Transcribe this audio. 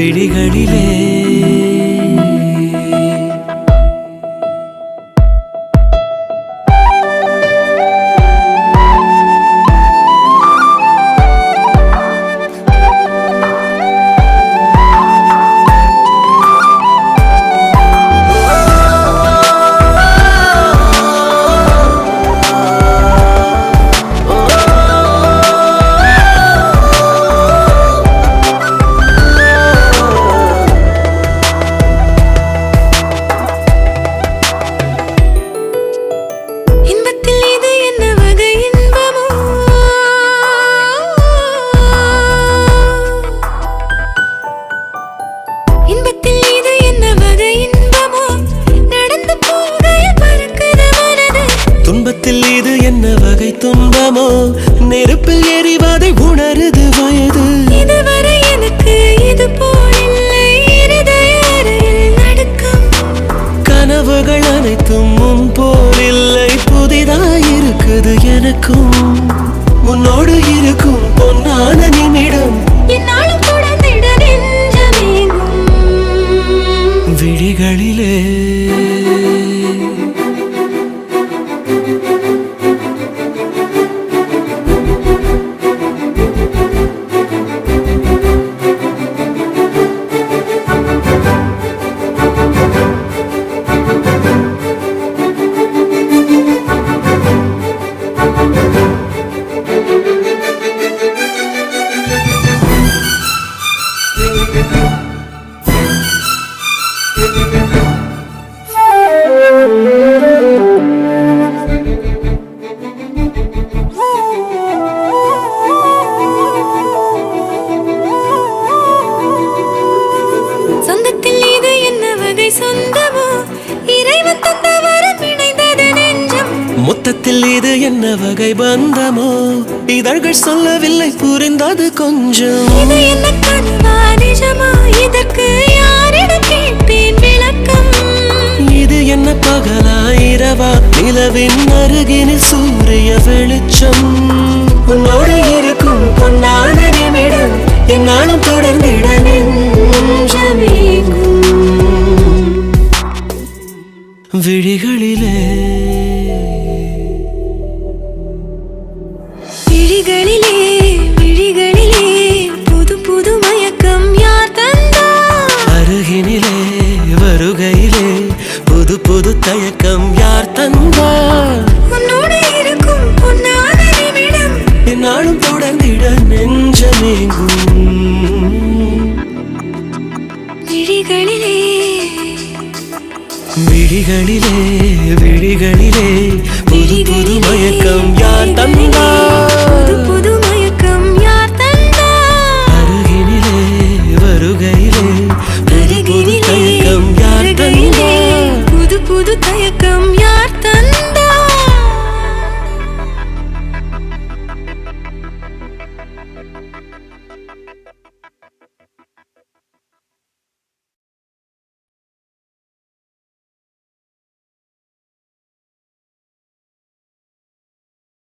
விழிகளிலே துன்பமோ நெருப்பில் எரிவதை உணருது வயது இதுவரை எனக்கு இது போலில்லை இருதய அறையில் நடுக்கம் கனவுகள் அனைத்தும் முன் போலில்லை புதிதாயிருக்குது எனக்கும் உன்னோடு இருக்கும் பொன்னான நிமிடம் என்னாலும் தொடர்ந்திட நெஞ்சமேங்கும் விழிகளிலே சொந்தத்தில் இது என்ன வகை சொந்தமோ இறைவன் தந்த வரம் இணைந்தது நெஞ்சம் மொத்தத்தில் இது என்ன வகை பந்தமோ இதழ்கள் சொல்லவில்லை புரிந்தது கொஞ்சம் இது என்ன கனவா நிஜமா இதற்கு யாரிடம் கேட்பேன் விளக்கம் இது என்ன பகலா இரவா நிலவின் அருகினில் சூரிய வெளிச்சம் உன்னோடு இருக்கும் பொன்னான நிமிடம் என்னாலும் தொடர்ந்திட நெஞ்சமேங்கும் விழிகளிலே விழிகளிலே விழிகளிலே புது புது மயக்கம் யார் தந்தா அருகினிலே வருகையிலே புது புது தயக்கம் யார் தந்தார் உன்னோடு இருக்கும் பொன்னான நிமிடம் என்னாலும் தொடர்ந்திட நெஞ்சமேங்கும் விழிகளிலே விழிகளிலே விழிகளிலே